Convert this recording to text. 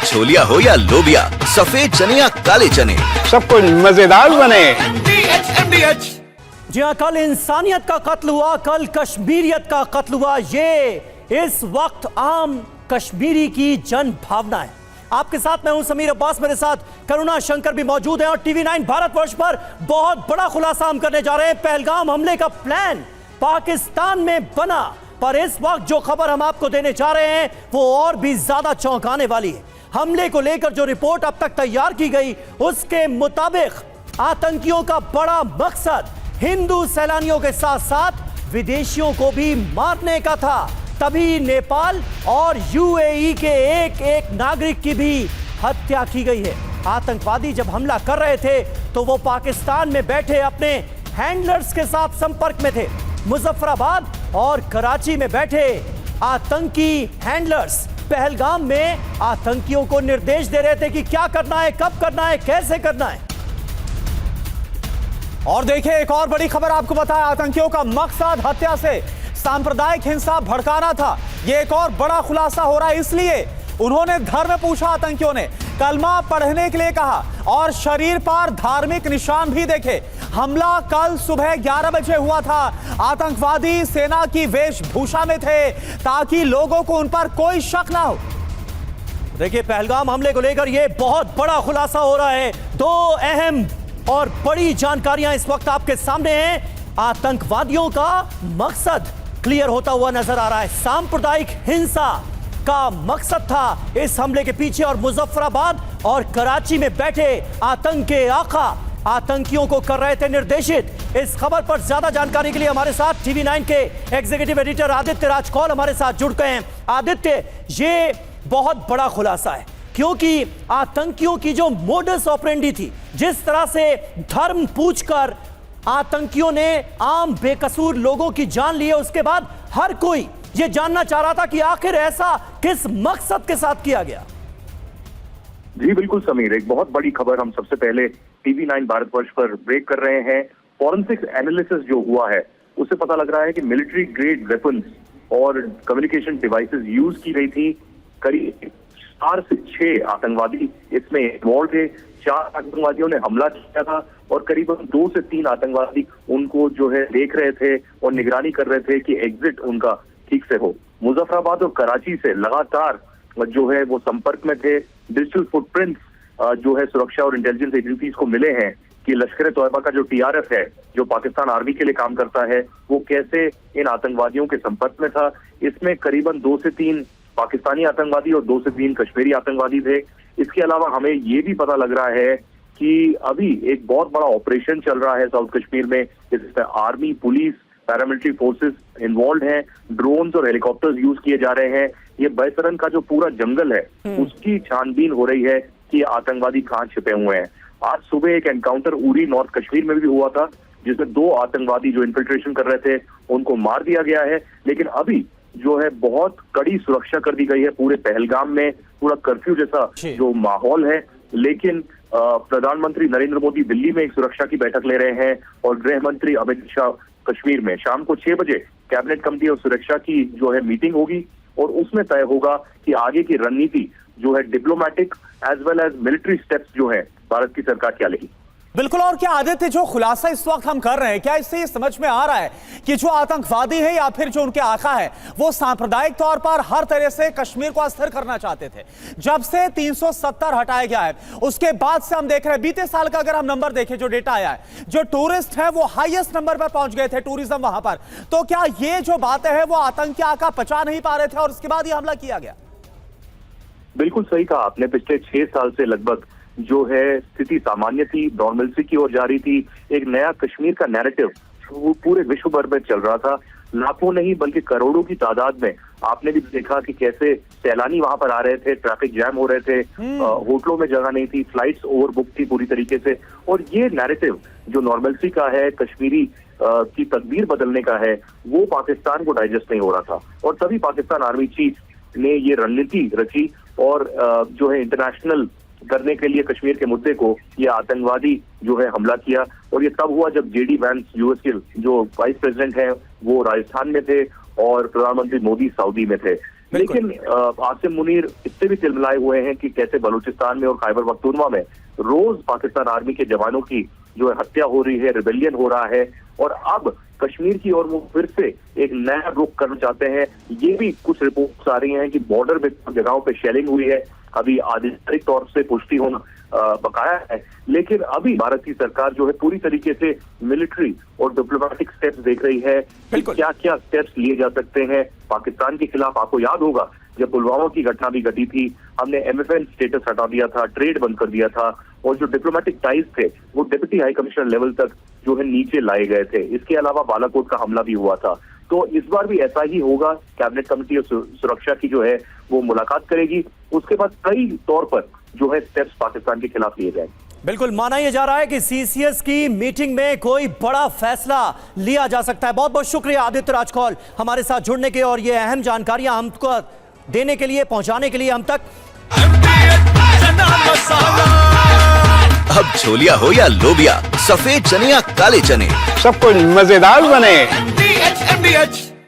छोलिया हो या लोबिया, सफेद चने या काले चने, सब कुछ मजेदार बने। जी हाँ, कल इंसानियत का कत्ल हुआ, कल कश्मीरियत का कत्ल हुआ। ये इस वक्त आम कश्मीरी की जन भावना है। आपके साथ मैं हूं समीर अब्बास, मेरे साथ करुणा शंकर भी मौजूद हैं और टीवी9 भारतवर्ष पर बहुत बड़ा खुलासा हम करने जा रहे हैं। पहलगाम हमले का प्लान पाकिस्तान में बना, पर इस वक्त जो खबर हम आपको देने जा रहे हैं वो और भी ज्यादा चौंकाने वाली है। हमले को लेकर जो रिपोर्ट अब तक तैयार की गई उसके मुताबिक आतंकियों का बड़ा मकसद हिंदू सैलानियों के साथ साथ विदेशियों को भी मारने का था। तभी नेपाल और यूएई के एक एक नागरिक की भी हत्या की गई है। आतंकवादी जब हमला कर रहे थे तो वो पाकिस्तान में बैठे अपने हैंडलर्स के साथ संपर्क में थे। मुजफ्फराबाद और कराची में बैठे आतंकी हैंडलर्स पहलगाम में आतंकियों को निर्देश दे रहे थे कि क्या करना है, कब करना है, कैसे करना है। और देखिए, एक और बड़ी खबर आपको बताया, आतंकियों का मकसद हत्या से सांप्रदायिक हिंसा भड़काना था। यह एक और बड़ा खुलासा हो रहा है, इसलिए उन्होंने धर्म पूछा। आतंकियों ने कलमा पढ़ने के लिए कहा और शरीर पर धार्मिक निशान भी देखे। हमला कल सुबह 11 बजे हुआ था। आतंकवादी सेना की वेशभूषा में थे ताकि लोगों को उन पर कोई शक ना हो। देखिए, पहलगाम हमले को लेकर यह बहुत बड़ा खुलासा हो रहा है। दो अहम और बड़ी जानकारियां इस वक्त आपके सामने हैं। आतंकवादियों का मकसद क्लियर होता हुआ नजर आ रहा है। सांप्रदायिक हिंसा का मकसद था इस हमले के पीछे और मुजफ्फराबाद और कराची में बैठे आतंक के आका आतंकियों को कर रहे थे निर्देशित। इस खबर पर ज्यादा जानकारी के लिए हमारे साथ टीवी9 के एग्जीक्यूटिव एडिटर आदित्य राजकौल हमारे साथ जुड़ गए हैं। आदित्य, ये बहुत बड़ा खुलासा है क्योंकि आतंकियों की जो मोडस ऑपरेंडी थी, जिस तरह से धर्म पूछकर आतंकियों ने आम बेकसूर लोगों की जान ली है, उसके बाद हर कोई ये जानना चाह रहा था कि आखिर ऐसा किस मकसद के साथ किया गया। जी बिल्कुल समीर, एक बहुत बड़ी खबर हम सबसे पहले टीवी9 भारतवर्ष पर ब्रेक कर रहे हैं। फॉरेंसिक एनालिसिस जो हुआ है उससे पता लग रहा है कि मिलिट्री ग्रेड वेपन्स और कम्युनिकेशन डिवाइसेस यूज की गई थी। करीब 4 से 6 आतंकवादी इसमें इन्वॉल्व थे। 4 आतंकवादियों ने हमला किया था और करीबन 2 से 3 आतंकवादी उनको जो है देख रहे थे और निगरानी कर रहे थे कि एग्जिट उनका ठीक से हो। मुजफ्फराबाद और कराची से लगातार जो है वो संपर्क में थे। डिजिटल फुटप्रिंट्स जो है सुरक्षा और इंटेलिजेंस एजेंसीज को मिले हैं कि लश्कर तोयबा का जो टीआरएफ है, जो पाकिस्तान आर्मी के लिए काम करता है, वो कैसे इन आतंकवादियों के संपर्क में था। इसमें करीबन 2 से 3 पाकिस्तानी आतंकवादी और 2 से 3 कश्मीरी आतंकवादी थे। इसके अलावा हमें ये भी पता लग रहा है कि अभी एक बहुत बड़ा ऑपरेशन चल रहा है साउथ कश्मीर में, जिसमें army, police, paramilitary forces involve हैं। ड्रोन्स और हेलीकॉप्टर्स यूज किए जा रहे हैं। ये बैतरन का जो पूरा जंगल है उसकी छानबीन हो रही है कि आतंकवादी कहाँ छिपे हुए हैं। आज सुबह एक एनकाउंटर उरी नॉर्थ कश्मीर में भी हुआ था, जिसमें 2 आतंकवादी जो इन्फिल्ट्रेशन कर रहे थे उनको मार दिया गया है। लेकिन अभी जो है बहुत कड़ी सुरक्षा कर दी गई है पूरे पहलगाम में, पूरा कर्फ्यू जैसा जो माहौल है। लेकिन प्रधानमंत्री नरेंद्र मोदी दिल्ली में एक सुरक्षा की बैठक ले रहे हैं और गृह मंत्री अमित शाह कश्मीर में। शाम को 6 बजे कैबिनेट कमेटी और सुरक्षा की जो है मीटिंग होगी और उसमें तय होगा कि आगे की रणनीति जो है diplomatic as well as military steps जो है भारत की सरकार क्या लेगी। बिल्कुल। और क्या आदित्य, जो खुलासा इस वक्त हम कर रहे हैं, क्या इससे ये समझ में आ रहा है कि जो आतंकवादी है या फिर जो उनके आका है वो सांप्रदायिक तौर पर हर तरह से कश्मीर को अस्थिर करना चाहते थे? जब से 370 हटाया गया है उसके बाद से हम देख रहे हैं, बीते साल का अगर हम नंबर देखें, जो डेटा आया है, जो टूरिस्ट है वो हाईएस्ट नंबर पर पहुंच गए थे, टूरिज्म वहां पर। तो क्या ये जो बातें है वो आतंकी आका पचा नहीं पा रहे थे और उसके बाद ये हमला किया गया? बिल्कुल सही कहा आपने। पिछले 6 साल से लगभग जो है स्थिति सामान्य थी, नॉर्मलसी की ओर जा रही थी। एक नया कश्मीर का नैरेटिव वो पूरे विश्व भर में चल रहा था। लाखों नहीं बल्कि करोड़ों की तादाद में आपने भी देखा कि कैसे सैलानी वहां पर आ रहे थे, ट्रैफिक जैम हो रहे थे, होटलों में जगह नहीं थी, फ्लाइट्स ओवरबुक थी पूरी तरीके से। और ये नैरेटिव जो नॉर्मलसी का है, कश्मीरी की तकदीर बदलने का है, वो पाकिस्तान को डाइजेस्ट नहीं हो रहा था। और तभी पाकिस्तान आर्मी चीफ ने ये रणनीति रची और जो है इंटरनेशनल करने के लिए कश्मीर के मुद्दे को ये आतंकवादी जो है हमला किया। और ये तब हुआ जब जेडी वैंस, यूएस के जो वाइस प्रेसिडेंट हैं, वो राजस्थान में थे और प्रधानमंत्री मोदी सऊदी में थे। लेकिन आसिम मुनीर इससे भी तिलमिलाए हुए हैं कि कैसे बलूचिस्तान में और खैबर पख्तूनख्वा में रोज पाकिस्तान आर्मी के जवानों की जो है हत्या हो रही है, रिबेलियन हो रहा है, और अब कश्मीर की ओर वो फिर से एक नया रुख करना चाहते हैं। ये भी कुछ रिपोर्ट्स आ रही हैं कि बॉर्डर में जगहों पे शेलिंग हुई है, अभी आधिकारिक तौर से पुष्टि होना बकाया है, लेकिन अभी भारत की सरकार जो है पूरी तरीके से मिलिट्री और डिप्लोमेटिक स्टेप्स देख रही है कि क्या क्या स्टेप्स लिए जा सकते हैं पाकिस्तान के खिलाफ। आपको याद होगा जब पुलवामा की घटना भी घटी थी, हमने MFN स्टेटस हटा दिया था, ट्रेड बंद कर दिया था, और जो डिप्लोमेटिक टाइज थे वो डिप्टी हाई कमिश्नर लेवल तक जो है नीचे लाए गए थे। इसके अलावा बालाकोट का हमला भी हुआ था। तो इस बार भी ऐसा ही होगा। कैबिनेट कमेटी और सुरक्षा की जो है वो मुलाकात करेगी, उसके बाद कई तौर पर जो है स्टेप्स पाकिस्तान के खिलाफ लिए जाएंगे। बिल्कुल माना यह जा रहा है कि CCS की मीटिंग में कोई बड़ा फैसला लिया जा सकता है। बहुत बहुत शुक्रिया आदित्य राजखौल हमारे साथ जुड़ने के और ये अहम जानकारियां हमको देने के लिए, पहुंचाने के लिए हम तक। अब छोलिया हो या लोबिया, सफेद चने या काले चने, सब कुछ मजेदार बने। MDH